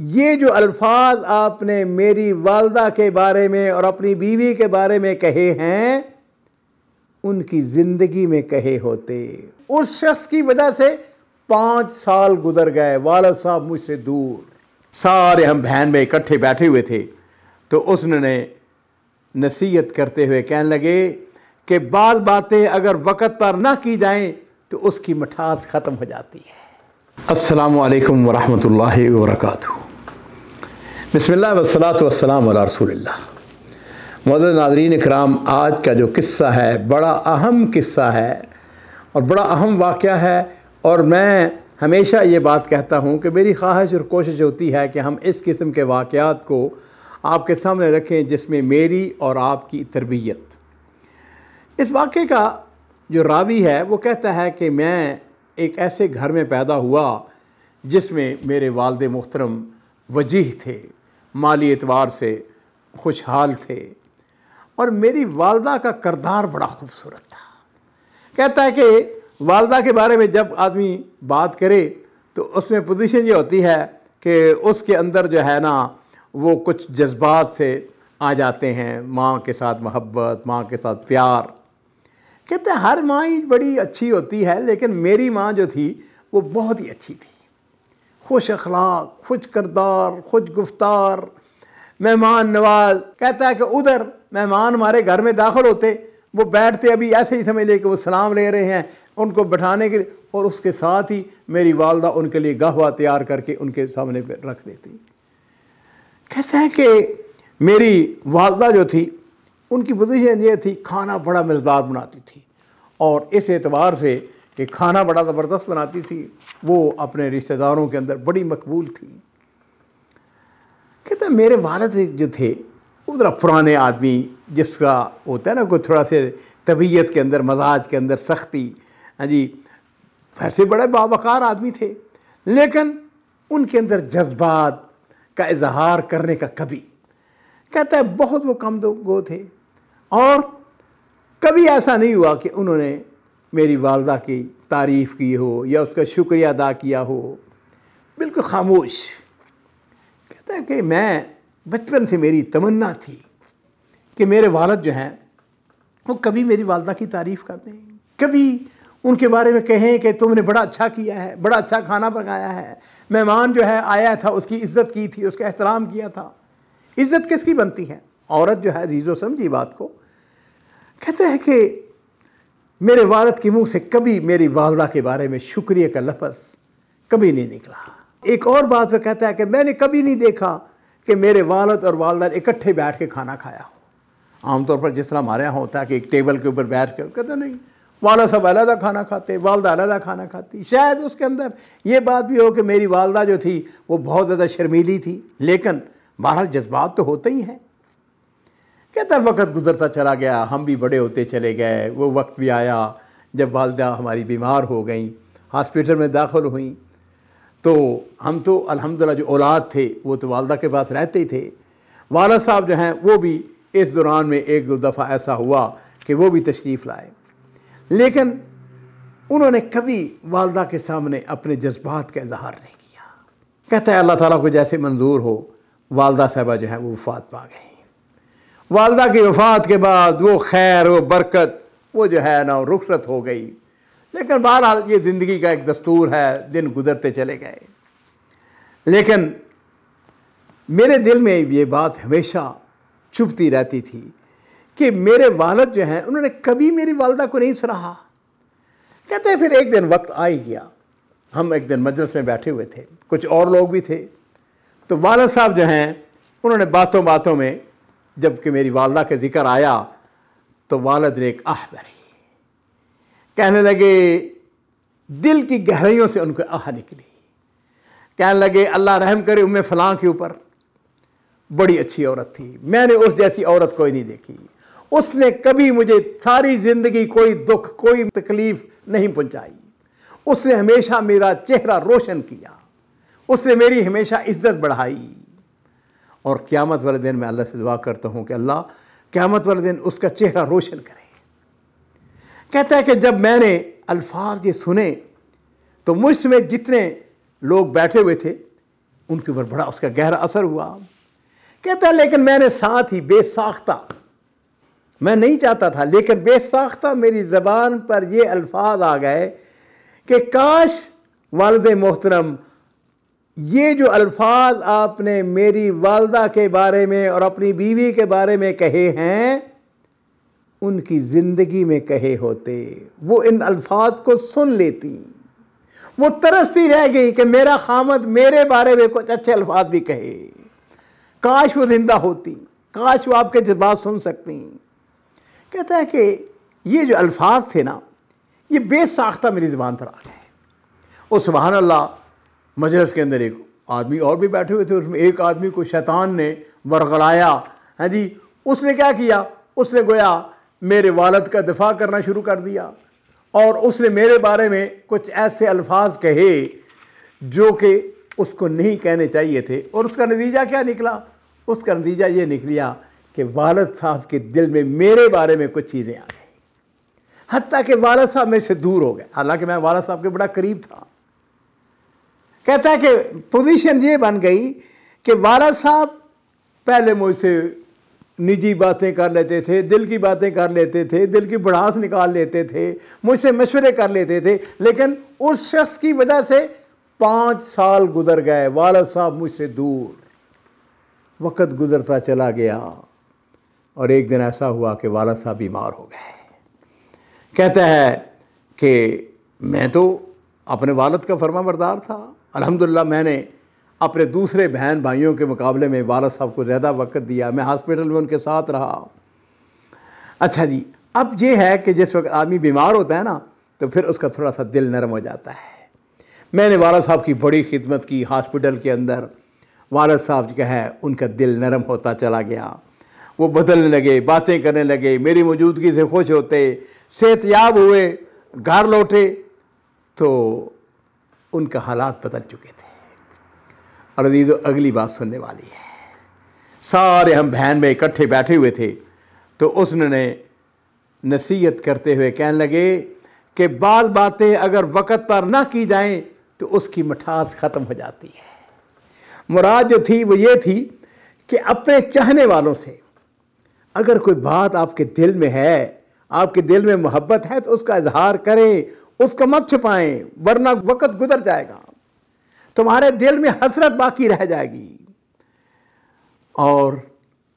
ये जो अल्फाज आपने मेरी वालदा के बारे में और अपनी बीवी के बारे में कहे हैं, उनकी ज़िंदगी में कहे होते। उस शख्स की वजह से 5 साल गुजर गए, वालिद साहब मुझसे दूर। सारे हम बहन में इकट्ठे बैठे हुए थे, तो उसने नसीहत करते हुए कहने लगे कि बाल बातें अगर वक़्त पर ना की जाएं तो उसकी मिठास ख़त्म हो जाती है। अस्सलामु अलैकुम वरहमतुल्लाहि वबरकातुहू। बिस्मिल्लाह वस्सलातु वस्सलामु अला रसूलिल्लाह। मुअज़्ज़ज़ नाज़रीन इकराम, आज का जो किस्सा है बड़ा अहम किस्सा है और बड़ा अहम वाक़या है। और मैं हमेशा ये बात कहता हूँ कि मेरी ख्वाहिश और कोशिश होती है कि हम इस किस्म के वाक़यात को आपके सामने रखें जिसमें मेरी और आपकी तरबियत। इस वाक़े का जो रावी है वो कहता है कि मैं एक ऐसे घर में पैदा हुआ जिसमें मेरे वालिद मोहतरम वजीह थे, माली एतबार से खुशहाल थे, और मेरी वालदा का किरदार बड़ा खूबसूरत था। कहता है कि वालदा के बारे में जब आदमी बात करे तो उसमें पोजीशन ये होती है कि उसके अंदर जो है ना वो कुछ जज्बात से आ जाते हैं, माँ के साथ मोहब्बत, माँ के साथ प्यार। कहते हैं हर माँ ही बड़ी अच्छी होती है, लेकिन मेरी माँ जो थी वो बहुत ही अच्छी थी। खुश अखलाक, खुश किरदार, खुश गुफ्तार, मेहमान नवाज। कहता है कि उधर मेहमान हमारे घर में दाखिल होते, वो बैठते अभी ऐसे ही समझ ले कि वो सलाम ले रहे हैं, उनको बैठाने के लिए, और उसके साथ ही मेरी वालदा उनके लिए कहवा तैयार करके उनके सामने पे रख देती। कहता है कि मेरी वालदा जो थी उनकी पोजीशन ये थी, खाना बड़ा मज़ेदार बनाती थी, और इस एतबार से कि खाना बड़ा ज़बरदस्त बनाती थी, वो अपने रिश्तेदारों के अंदर बड़ी मकबूल थी। कहते हैं मेरे वालिद जो थे वो ज़रा पुराने आदमी, जिसका होता है ना कोई थोड़ा से तबीयत के अंदर, मजाज के अंदर सख्ती। हाँ जी, वैसे बड़े बावकार आदमी थे, लेकिन उनके अंदर जज्बात का इजहार करने का कभी, कहता है बहुत वो कम गो थे, और कभी ऐसा नहीं हुआ कि उन्होंने मेरी वालदा की तारीफ़ की हो या उसका शुक्रिया अदा किया हो। बिल्कुल खामोश। कहता है कि मैं बचपन से मेरी तमन्ना थी कि मेरे वालिद जो हैं वो कभी मेरी वालदा की तारीफ़ कर दें, कभी उनके बारे में कहें कि तुमने बड़ा अच्छा किया है, बड़ा अच्छा खाना पकाया है, मेहमान जो है आया था उसकी इज़्ज़त की थी, उसका एहतराम किया था। इज़्ज़त किसकी बनती है? औरत जो है, जीजो समझी बात को। कहते हैं कि मेरे वालिद के मुंह से कभी मेरी वालदा के बारे में शुक्रिया का लफ्ज़ कभी नहीं निकला। एक और बात में कहता है कि मैंने कभी नहीं देखा कि मेरे वालिद और वालदा इकट्ठे बैठ के खाना खाया हो। आमतौर पर जिस तरह हमारे यहाँ होता है कि एक टेबल के ऊपर बैठ कर, कहते नहीं, वालिद सब अलग खाना खाते, वालदा अलग खाना खाती। शायद उसके अंदर ये बात भी हो कि मेरी वालदा जो थी वो बहुत ज़्यादा शर्मीली थी, लेकिन बहरहाल जज्बात तो होते ही हैं। कहता है वक्त गुजरता चला गया, हम भी बड़े होते चले गए। वो वक्त भी आया जब वालदा हमारी बीमार हो गई, हॉस्पिटल में दाखिल हुई, तो हम तो अल्हम्दुलिल्लाह जो औलाद थे वो तो वालदा के पास रहते ही थे। वालिद साहब जो हैं वो भी इस दौरान में एक दो दफ़ा ऐसा हुआ कि वो भी तशरीफ़ लाए, लेकिन उन्होंने कभी वालदा के सामने अपने जज्बात का इजहार नहीं किया। कहता है अल्लाह ताला को जैसे मंजूर हो, वालदा साहबा जो हैं वो वफ़ात पा गई। वालदा की वफ़ात के बाद वो खैर, वो बरकत, वो जो है ना रुखसत हो गई। लेकिन बहरहाल ये ज़िंदगी का एक दस्तूर है, दिन गुजरते चले गए। लेकिन मेरे दिल में ये बात हमेशा चुभती रहती थी कि मेरे वालिद जो हैं उन्होंने कभी मेरी वालदा को नहीं सराहा। कहते हैं फिर एक दिन वक्त आ ही गया, हम एक दिन मजलिस में बैठे हुए थे, कुछ और लोग भी थे, तो वालिद साहब जो हैं उन्होंने बातों बातों में जबकि मेरी वालदा का जिक्र आया तो वालिद ने एक आह भरी, कहने लगे, दिल की गहराइयों से उनको आह निकली। कहने लगे अल्लाह रहम करे उम्मे फलां के ऊपर, बड़ी अच्छी औरत थी, मैंने उस जैसी औरत कोई नहीं देखी। उसने कभी मुझे सारी ज़िंदगी कोई दुख, कोई तकलीफ़ नहीं पहुंचाई। उसने हमेशा मेरा चेहरा रोशन किया, उसने मेरी हमेशा इज्जत बढ़ाई। और क़यामत वाले दिन मैं अल्लाह से दुआ करता हूँ कि अल्लाह क़यामत वाले दिन उसका चेहरा रोशन करे। कहता है कि जब मैंने अल्फाज ये सुने तो मुझ में जितने लोग बैठे हुए थे उनके ऊपर बड़ा उसका गहरा असर हुआ। कहता है लेकिन मैंने साथ ही बेसाख्ता, मैं नहीं चाहता था लेकिन बेसाख्ता मेरी ज़बान पर ये अल्फाज आ गए कि काश वालिद मोहतरम ये जो अल्फाज आपने मेरी वालदा के बारे में और अपनी बीवी के बारे में कहे हैं उनकी ज़िंदगी में कहे होते, वो इन अल्फाज को सुन लेती, वो तरसती रह गई कि मेरा खामद मेरे बारे में कुछ अच्छे अल्फाज भी कहे, काश वो जिंदा होती, काश वो आपके जज्बात सुन सकती। कहता है कि ये जो अल्फाज थे ना ये बेसाख्ता मेरी ज़बान पर आ गए। और सुभान अल्लाह, मजलिस के अंदर एक आदमी और भी बैठे हुए थे, उसमें एक आदमी को शैतान ने वरगलाया है जी। उसने क्या किया, उसने गोया मेरे वालिद का दिफा करना शुरू कर दिया और उसने मेरे बारे में कुछ ऐसे अल्फाज कहे जो कि उसको नहीं कहने चाहिए थे। और उसका नतीजा क्या निकला, उसका नतीजा ये निकलिया कि वालिद साहब के दिल में मेरे बारे में कुछ चीज़ें आ गई, हत्ता कि वालिद साहब मेरे से दूर हो गए, हालांकि मैं वालिद साहब के बड़ा करीब था। कहता है कि पोजीशन ये बन गई कि वालिद साहब पहले मुझसे निजी बातें कर लेते थे, दिल की बातें कर लेते थे, दिल की भड़ास निकाल लेते थे, मुझसे मशवरे कर लेते थे, लेकिन उस शख्स की वजह से 5 साल गुजर गए, वालिद साहब मुझसे दूर। वक़्त गुजरता चला गया और एक दिन ऐसा हुआ कि वालिद साहब बीमार हो गए। कहता है कि मैं तो अपने वालिद का फरमाबरदार था, अल्हम्दुलिल्लाह मैंने अपने दूसरे बहन भाइयों के मुकाबले में वालिद साहब को ज़्यादा वक्त दिया, मैं हॉस्पिटल में उनके साथ रहा। अच्छा जी, अब ये है कि जिस वक्त आदमी बीमार होता है ना तो फिर उसका थोड़ा सा दिल नरम हो जाता है। मैंने वालिद साहब की बड़ी खिदमत की हॉस्पिटल के अंदर, वालिद साहब जो है उनका दिल नरम होता चला गया, वो बदलने लगे, बातें करने लगे, मेरी मौजूदगी से खुश होते, सेहतयाब हुए, घर लौटे तो उनका हालात बदल चुके थे। और अजीज़ों, अगली बात सुनने वाली है। सारे हम बहन में इकट्ठे बैठे हुए थे तो उसने नसीहत करते हुए कहने लगे कि बाल बातें अगर वक़्त पर ना की जाएं तो उसकी मिठास ख़त्म हो जाती है। मुराद जो थी वो ये थी कि अपने चाहने वालों से अगर कोई बात आपके दिल में है, आपके दिल में मोहब्बत है तो उसका इजहार करें, उसको मत छुपाएं, वरना वक़्त गुजर जाएगा, तुम्हारे दिल में हसरत बाकी रह जाएगी। और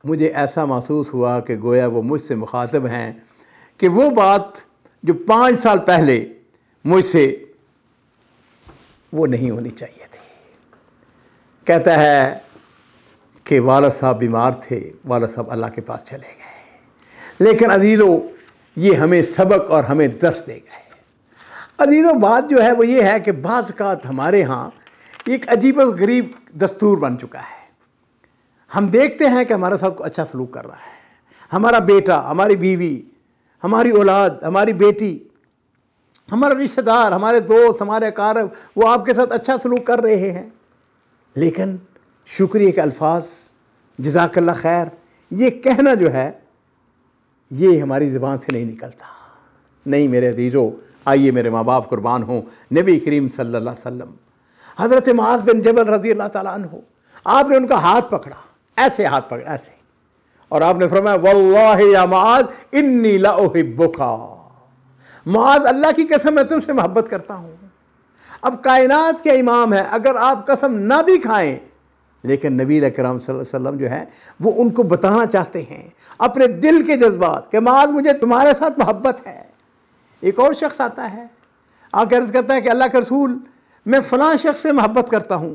मुझे ऐसा महसूस हुआ कि गोया वो मुझसे मुखातिब हैं कि वो बात जो 5 साल पहले मुझसे वो नहीं होनी चाहिए थी। कहता है कि वालिद साहब बीमार थे, वालिद साहब अल्लाह के पास चले गए, लेकिन अजीज़ों ये हमें सबक और हमें दर्स दे गए। अजीज़ों, बात जो है वो ये है कि बाज़ औक़ात हमारे यहाँ एक अजीब व गरीब दस्तूर बन चुका है। हम देखते हैं कि हमारे साथ कोई अच्छा सलूक कर रहा है, हमारा बेटा, हमारी बीवी, हमारी औलाद, हमारी बेटी, हमारे रिश्तेदार, हमारे दोस्त, हमारे अकारब, वो आपके साथ अच्छा सलूक कर रहे हैं, लेकिन शुक्रिया के अल्फाज, जज़ाकल्लाह खैर, ये कहना जो है ये हमारी ज़बान से नहीं निकलता। नहीं मेरे अजीज़ों, आइए मेरे माँ बाप कुर्बान हों, नबी करीम सल्लल्लाहु अलैहि वसल्लम हज़रत मुआज़ बिन जबल रज़ी अल्लाह ताला अन्हु, आपने उनका हाथ पकड़ा, ऐसे हाथ पकड़ा ऐसे, और आपने फरमाया वल्लाहि या मुआज़ इन्नी ला उहिब्बुका, मुआज़ अल्लाह की कसम मैं तुमसे मोहब्बत करता हूँ। अब कायनात के इमाम है, अगर आप कसम ना भी खाएं लेकिन नबी अकरम सल्लल्लाहु अलैहि वसल्लम जो है वो उनको बताना चाहते हैं अपने दिल के जज्बात कि मुआज़ मुझे तुम्हारे साथ मोहब्बत है। एक और शख्स आता है, आकर अर्ज़ करता है कि अल्लाह के रसूल मैं फ़लाँ शख्स से मोहब्बत करता हूँ।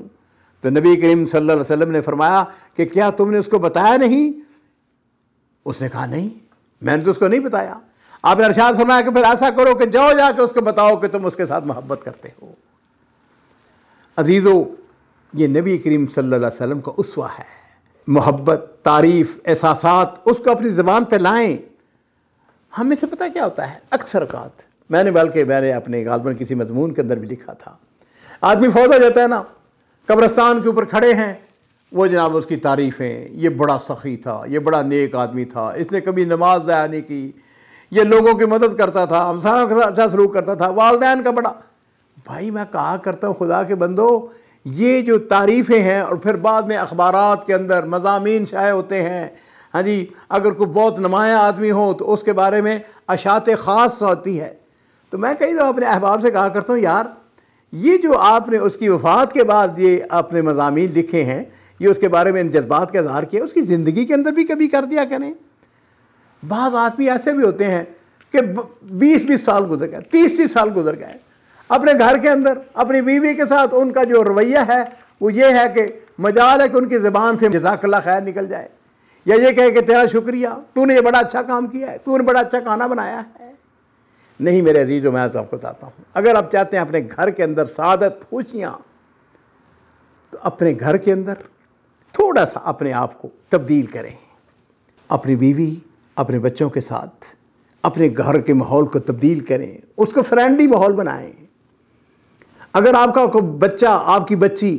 तो नबी करीम सल्लल्लाहु अलैहि वसल्लम ने फरमाया कि क्या तुमने उसको बताया नहीं? उसने कहा नहीं, मैंने तो उसको नहीं बताया। आपने इरशाद फरमाया कि फिर ऐसा करो कि जाओ जाके उसको बताओ कि तुम उसके साथ मोहब्बत करते हो। अजीज़ों, ये नबी करीम सल्लल्लाहु अलैहि वसल्लम का उसवा है। मोहब्बत, तारीफ़, एहसासात उसको अपनी ज़बान पर लाएँ। हमें से पता क्या होता है, अक्सर औक़ात मैंने अपने गालबन किसी मज़मून के अंदर भी लिखा था, आदमी फौत हो जाता है ना, कब्रस्तान के ऊपर खड़े हैं, वो जनाब उसकी तारीफ़ें, ये बड़ा सखी था, ये बड़ा नेक आदमी था, इसने कभी नमाज ज़ाया नहीं की, ये लोगों की मदद करता था, हमसायों के साथ अच्छा सलूक करता था, वालिदैन का बड़ा। भाई मैं कहा करता हूँ खुदा के बंदो, ये जो तारीफ़ें हैं, और फिर बाद में अखबारात के अंदर मज़ामीन शाये होते हैं। हाँ जी, अगर कोई बहुत नुमाया आदमी हो तो उसके बारे में अशात ख़ास होती है। तो मैं कई दफ़ा अपने अहबाब से कहा करता हूँ, यार ये जो आपने उसकी वफ़ात के बाद ये अपने मज़ामीन लिखे हैं, ये उसके बारे में इन जज्बात का इज़हार किया, उसकी ज़िंदगी के अंदर भी कभी कर दिया करें। बाज़ आदमी ऐसे भी होते हैं कि 20-20 साल गुजर गए, 30-30 साल गुजर गए, अपने घर के अंदर अपनी बीवी के साथ उनका जो रवैया है वो ये है कि मजाल है कि उनकी ज़बान से जज़ाकल्लाह खैर निकल जाए, या ये कहे कि तेरा शुक्रिया, तूने ये बड़ा अच्छा काम किया है, तूने बड़ा अच्छा खाना बनाया है। नहीं मेरे अजीज़ों, मैं तो आपको बताता हूँ, अगर आप चाहते हैं अपने घर के अंदर सादत खुशियाँ, तो अपने घर के अंदर थोड़ा सा अपने आप को तब्दील करें। अपनी बीवी, अपने बच्चों के साथ अपने घर के माहौल को तब्दील करें, उसको फ्रेंडली माहौल बनाएं। अगर आपका कोई बच्चा, आपकी बच्ची,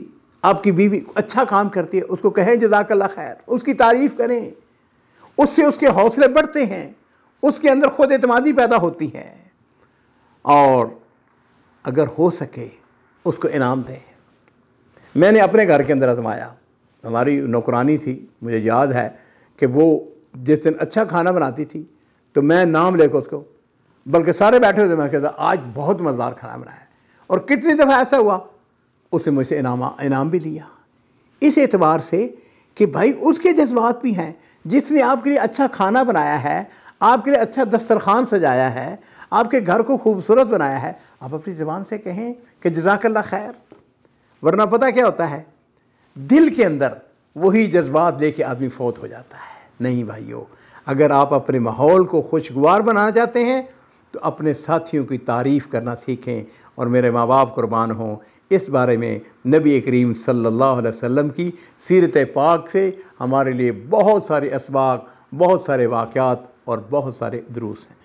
आपकी बीवी अच्छा काम करती है, उसको कहें जज़ाकल्लाह खैर, उसकी तारीफ़ करें, उससे उसके हौसले बढ़ते हैं, उसके अंदर खुद एतमादी पैदा होती है, और अगर हो सके उसको इनाम दें। मैंने अपने घर के अंदर आजमाया, हमारी नौकरानी थी, मुझे याद है कि वो जिस दिन अच्छा खाना बनाती थी तो मैं नाम लेकर उसको, बल्कि सारे बैठे हुए थे, मैं कहता आज बहुत मज़ेदार खाना बनाया, और कितनी दफ़ा ऐसा हुआ उसने मुझसे इनाम भी लिया। इस एतबार से कि भाई उसके जज्बात भी हैं, जिसने आपके लिए अच्छा खाना बनाया है, आपके लिए अच्छा दस्तरखान सजाया है, आपके घर को खूबसूरत बनाया है, आप अपनी ज़बान से कहें कि जज़ाकल्लाह खैर। वरना पता क्या होता है, दिल के अंदर वही जज्बात लेके आदमी फौत हो जाता है। नहीं भाइयों, अगर आप अपने माहौल को खुशगवार बनाना चाहते हैं तो अपने साथियों की तारीफ़ करना सीखें। और मेरे माँ बाप कुर्बान हों, इस बारे में नबी करीम सल्लल्लाहु अलैहि वसल्लम की सीरत पाक से हमारे लिए बहुत सारे असबाक, बहुत सारे वाक़यात और बहुत सारे दुरूस हैं।